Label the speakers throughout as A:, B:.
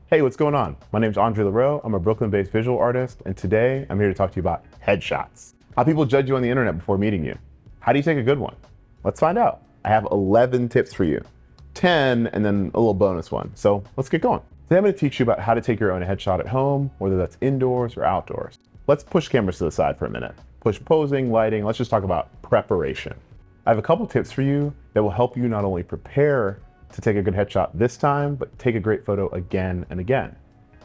A: Hey, what's going on? My name's Andre LaRoe. I'm a Brooklyn-based visual artist, and today I'm here to talk to you about headshots. How people judge you on the internet before meeting you. How do you take a good one? Let's find out. I have 11 tips for you. 10 and then a little bonus one. So let's get going. Today I'm going to teach you about how to take your own headshot at home, whether that's indoors or outdoors. Let's push cameras to the side for a minute. Push posing, lighting, let's just talk about preparation. I have a couple tips for you that will help you not only prepare to take a good headshot this time, but take a great photo again and again.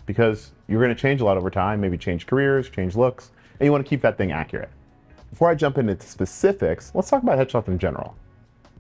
A: Because you're gonna change a lot over time, maybe change careers, change looks, and you wanna keep that thing accurate. Before I jump into specifics, let's talk about headshots in general.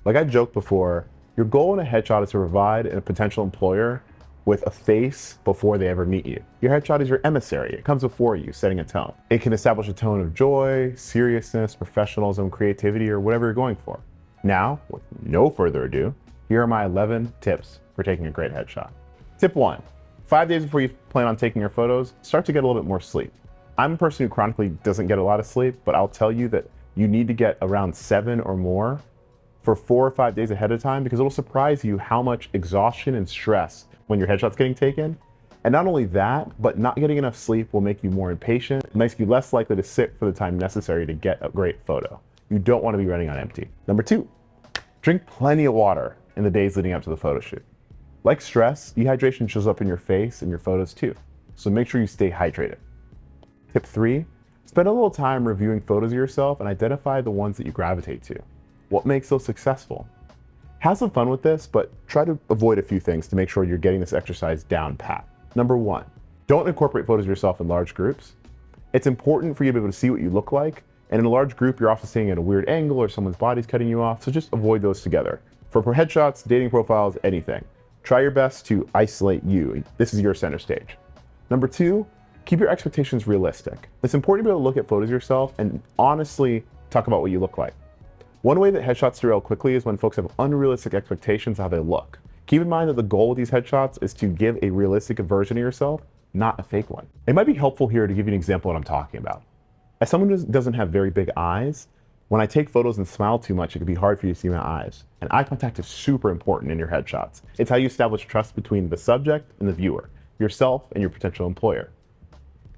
A: Like I joked before, your goal in a headshot is to provide a potential employer with a face before they ever meet you. Your headshot is your emissary. It comes before you, setting a tone. It can establish a tone of joy, seriousness, professionalism, creativity, or whatever you're going for. Now, with no further ado, here are my 11 tips for taking a great headshot. Tip 1, 5 days before you plan on taking your photos, start to get a little bit more sleep. I'm a person who chronically doesn't get a lot of sleep, but I'll tell you that you need to get around 7 or more for 4 or 5 days ahead of time, because it'll surprise you how much exhaustion and stress when your headshot's getting taken. And not only that, but not getting enough sleep will make you more impatient. It makes you less likely to sit for the time necessary to get a great photo. You don't want to be running on empty. Number 2, drink plenty of water in the days leading up to the photo shoot. Like stress, dehydration shows up in your face and your photos too. So make sure you stay hydrated. Tip 3, spend a little time reviewing photos of yourself and identify the ones that you gravitate to. What makes those successful? Have some fun with this, but try to avoid a few things to make sure you're getting this exercise down pat. Number 1, don't incorporate photos of yourself in large groups. It's important for you to be able to see what you look like, and in a large group, you're often seeing at a weird angle or someone's body's cutting you off, so just avoid those together. For headshots, dating profiles, anything. Try your best to isolate you. This is your center stage. Number 2, keep your expectations realistic. It's important to be able to look at photos of yourself and honestly talk about what you look like. One way that headshots derail quickly is when folks have unrealistic expectations of how they look. Keep in mind that the goal with these headshots is to give a realistic version of yourself, not a fake one. It might be helpful here to give you an example of what I'm talking about. As someone who doesn't have very big eyes, when I take photos and smile too much, it can be hard for you to see my eyes. And eye contact is super important in your headshots. It's how you establish trust between the subject and the viewer, yourself and your potential employer.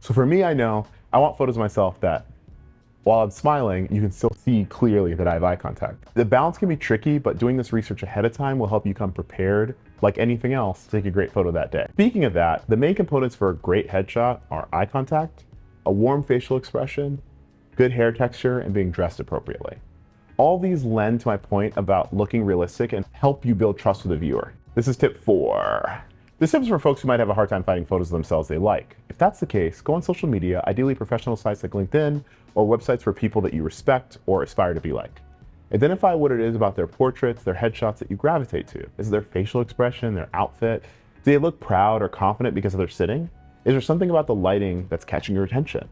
A: So for me, I know I want photos of myself that while I'm smiling, you can still see clearly that I have eye contact. The balance can be tricky, but doing this research ahead of time will help you come prepared, like anything else, to take a great photo that day. Speaking of that, the main components for a great headshot are eye contact, a warm facial expression, good hair texture, and being dressed appropriately. All these lend to my point about looking realistic and help you build trust with the viewer. This is tip 4. This tip is for folks who might have a hard time finding photos of themselves they like. If that's the case, go on social media, ideally professional sites like LinkedIn, or websites for people that you respect or aspire to be like. Identify what it is about their portraits, their headshots that you gravitate to. Is it their facial expression, their outfit? Do they look proud or confident because they're sitting? Is there something about the lighting that's catching your attention?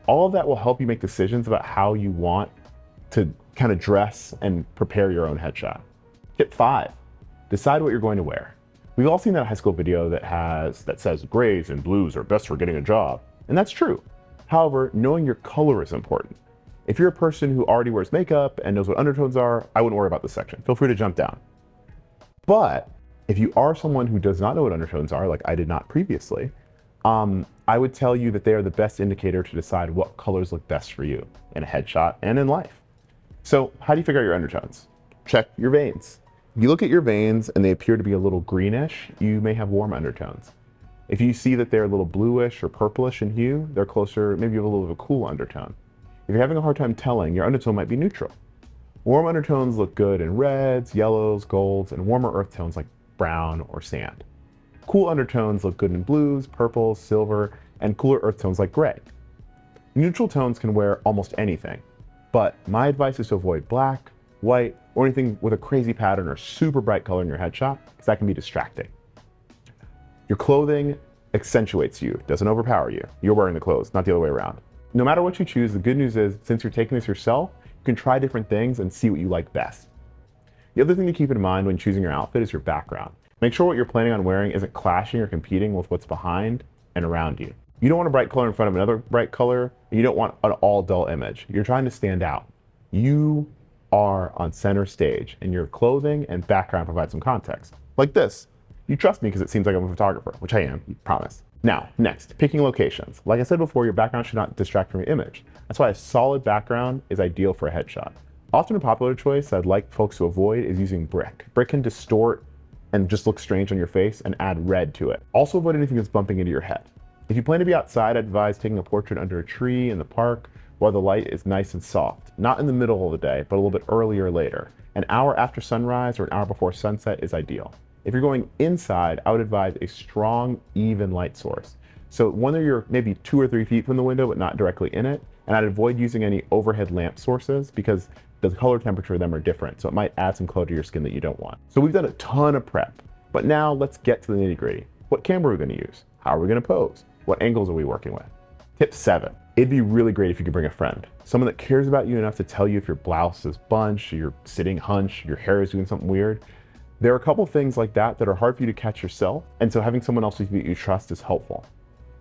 A: All of that will help you make decisions about how you want to kind of dress and prepare your own headshot. Tip 5, decide what you're going to wear. We've all seen that high school video that says grays and blues are best for getting a job, and that's true. However, knowing your color is important. If you're a person who already wears makeup and knows what undertones are, I wouldn't worry about this section. Feel free to jump down. But if you are someone who does not know what undertones are, like I did not previously, I would tell you that they are the best indicator to decide what colors look best for you in a headshot and in life. So how do you figure out your undertones? Check your veins. If you look at your veins and they appear to be a little greenish, you may have warm undertones. If you see that they're a little bluish or purplish in hue, they're closer, maybe you have a little of a cool undertone. If you're having a hard time telling, your undertone might be neutral. Warm undertones look good in reds, yellows, golds, and warmer earth tones like brown or sand. Cool undertones look good in blues, purples, silver, and cooler earth tones like gray. Neutral tones can wear almost anything, but my advice is to avoid black, white, or anything with a crazy pattern or super bright color in your headshot, because that can be distracting. Your clothing accentuates you, doesn't overpower you. You're wearing the clothes, not the other way around. No matter what you choose, the good news is, since you're taking this yourself, you can try different things and see what you like best. The other thing to keep in mind when choosing your outfit is your background. Make sure what you're planning on wearing isn't clashing or competing with what's behind and around you. You don't want a bright color in front of another bright color, and you don't want an all dull image. You're trying to stand out. You are on center stage, and your clothing and background provide some context. Like this. You trust me because it seems like I'm a photographer, which I am, promise. Now, next, picking locations. Like I said before, your background should not distract from your image. That's why a solid background is ideal for a headshot. Often a popular choice I'd like folks to avoid is using brick. Brick can distort and just look strange on your face and add red to it. Also avoid anything that's bumping into your head. If you plan to be outside, I'd advise taking a portrait under a tree in the park while the light is nice and soft. Not in the middle of the day, but a little bit earlier or later. An hour after sunrise or an hour before sunset is ideal. If you're going inside, I would advise a strong, even light source. So whether you're maybe 2 or 3 feet from the window, but not directly in it, and I'd avoid using any overhead lamp sources because the color temperature of them are different. So it might add some color to your skin that you don't want. So we've done a ton of prep, but now let's get to the nitty gritty. What camera are we gonna use? How are we gonna pose? What angles are we working with? Tip 7, it'd be really great if you could bring a friend. Someone that cares about you enough to tell you if your blouse is bunched, or you're sitting hunched, your hair is doing something weird. There are a couple things like that that are hard for you to catch yourself, and so having someone else with you that you trust is helpful.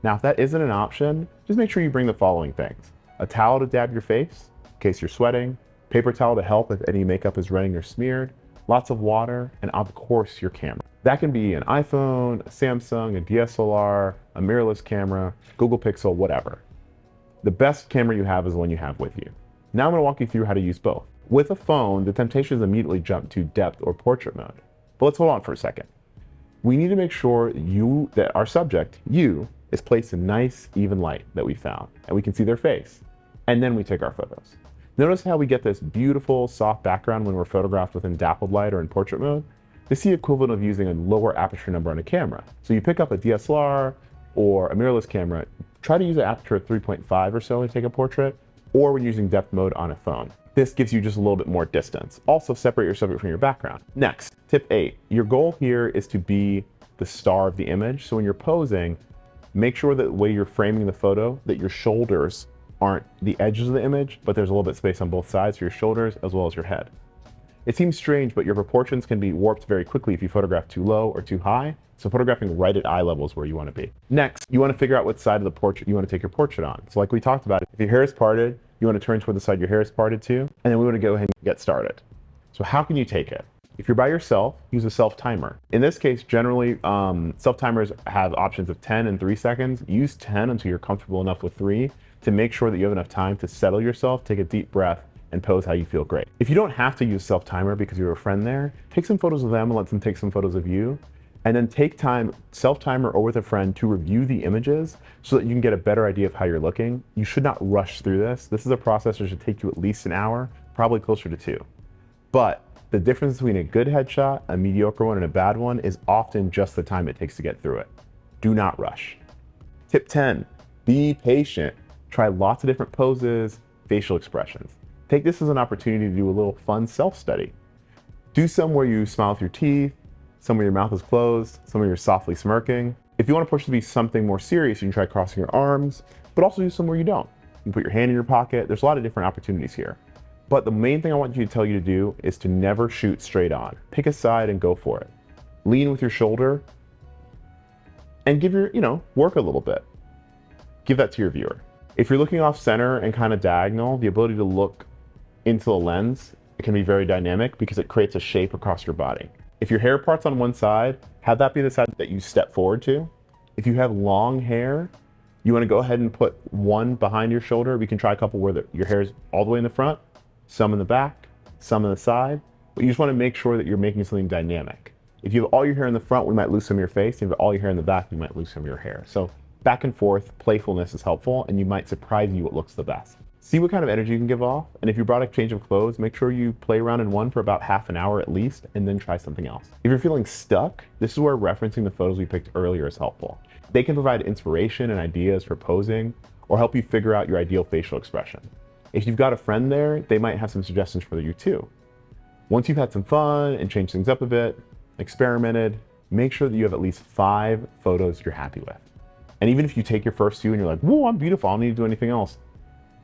A: Now, if that isn't an option, just make sure you bring the following things. A towel to dab your face, in case you're sweating, paper towel to help if any makeup is running or smeared, lots of water, and of course, your camera. That can be an iPhone, a Samsung, a DSLR, a mirrorless camera, Google Pixel, whatever. The best camera you have is the one you have with you. Now I'm gonna walk you through how to use both. With a phone, the temptation is immediately jump to depth or portrait mode. But let's hold on for a second. We need to make sure that our subject, you, is placed in nice, even light that we found, and we can see their face. And then we take our photos. Notice how we get this beautiful, soft background when we're photographed within dappled light or in portrait mode? This is the equivalent of using a lower aperture number on a camera. So you pick up a DSLR or a mirrorless camera, try to use an aperture of 3.5 or so to take a portrait, or when using depth mode on a phone. This gives you just a little bit more distance. Also separate your subject from your background. Next, tip 8. Your goal here is to be the star of the image. So when you're posing, make sure that the way you're framing the photo, that your shoulders aren't the edges of the image, but there's a little bit of space on both sides for your shoulders as well as your head. It seems strange, but your proportions can be warped very quickly if you photograph too low or too high. So photographing right at eye level is where you want to be. Next, you want to figure out what side of the portrait you want to take your portrait on. So like we talked about, if your hair is parted, you want to turn toward the side your hair is parted to, and then we want to go ahead and get started. So how can you take it? If you're by yourself, use a self-timer. In this case, generally, self-timers have options of 10 and 3 seconds. Use 10 until you're comfortable enough with 3 to make sure that you have enough time to settle yourself, take a deep breath, and pose how you feel great. If you don't have to use self-timer because you have a friend there, take some photos of them and let them take some photos of you. And then take time, self-timer or with a friend, to review the images so that you can get a better idea of how you're looking. You should not rush through this. This is a process that should take you at least an hour, probably closer to 2. But the difference between a good headshot, a mediocre one, and a bad one is often just the time it takes to get through it. Do not rush. Tip 10, be patient. Try lots of different poses, facial expressions. Take this as an opportunity to do a little fun self-study. Do some where you smile with your teeth, some where your mouth is closed, some where you're softly smirking. If you want to push it to be something more serious, you can try crossing your arms, but also do some where you don't. You can put your hand in your pocket. There's a lot of different opportunities here. But the main thing I want you to tell you to do is to never shoot straight on. Pick a side and go for it. Lean with your shoulder and give your, work a little bit. Give that to your viewer. If you're looking off center and kind of diagonal, the ability to look into the lens, it can be very dynamic because it creates a shape across your body. If your hair part's on one side, have that be the side that you step forward to. If you have long hair, you want to go ahead and put one behind your shoulder. We can try a couple where your hair is all the way in the front, some in the back, some in the side. But you just want to make sure that you're making something dynamic. If you have all your hair in the front, we might lose some of your face. If you have all your hair in the back, we might lose some of your hair. So back and forth, playfulness is helpful, and you might surprise you what looks the best. See what kind of energy you can give off, and if you brought a change of clothes, make sure you play around in one for about half an hour at least, and then try something else. If you're feeling stuck, this is where referencing the photos we picked earlier is helpful. They can provide inspiration and ideas for posing, or help you figure out your ideal facial expression. If you've got a friend there, they might have some suggestions for you too. Once you've had some fun and changed things up a bit, experimented, make sure that you have at least 5 photos you're happy with. And even if you take your first few and you're like, whoa, I'm beautiful, I don't need to do anything else,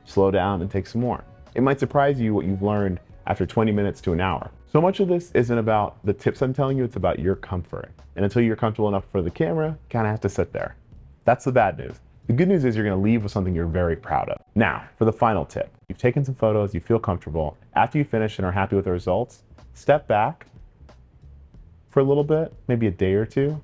A: slow down and take some more. It might surprise you what you've learned after 20 minutes to an hour. So much of this isn't about the tips I'm telling you, it's about your comfort. And until you're comfortable enough for the camera, you kind of have to sit there. That's the bad news. The good news is you're going to leave with something you're very proud of. Now, for the final tip. You've taken some photos, you feel comfortable. After you finish and are happy with the results, step back for a little bit, maybe a day or two,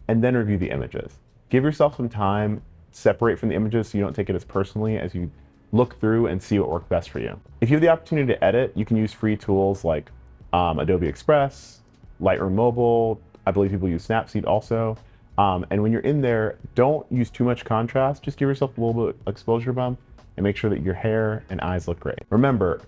A: and then review the images. Give yourself some time, separate from the images so you don't take it as personally as you look through and see what worked best for you. If you have the opportunity to edit, you can use free tools like Adobe Express, Lightroom Mobile. I believe people use Snapseed also. And when you're in there, don't use too much contrast. Just give yourself a little bit of exposure bump and make sure that your hair and eyes look great. Remember,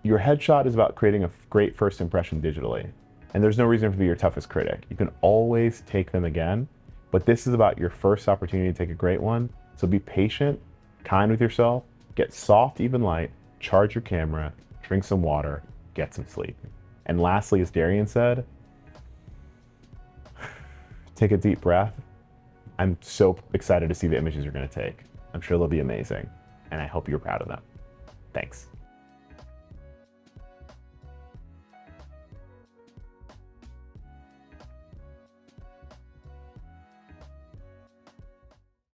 A: your headshot is about creating a great first impression digitally. And there's no reason to be your toughest critic. You can always take them again, but this is about your first opportunity to take a great one. So be patient, kind with yourself, get soft, even light, charge your camera, drink some water, get some sleep. And lastly, as Darian said, take a deep breath. I'm so excited to see the images you're gonna take. I'm sure they'll be amazing, and I hope you're proud of them. Thanks.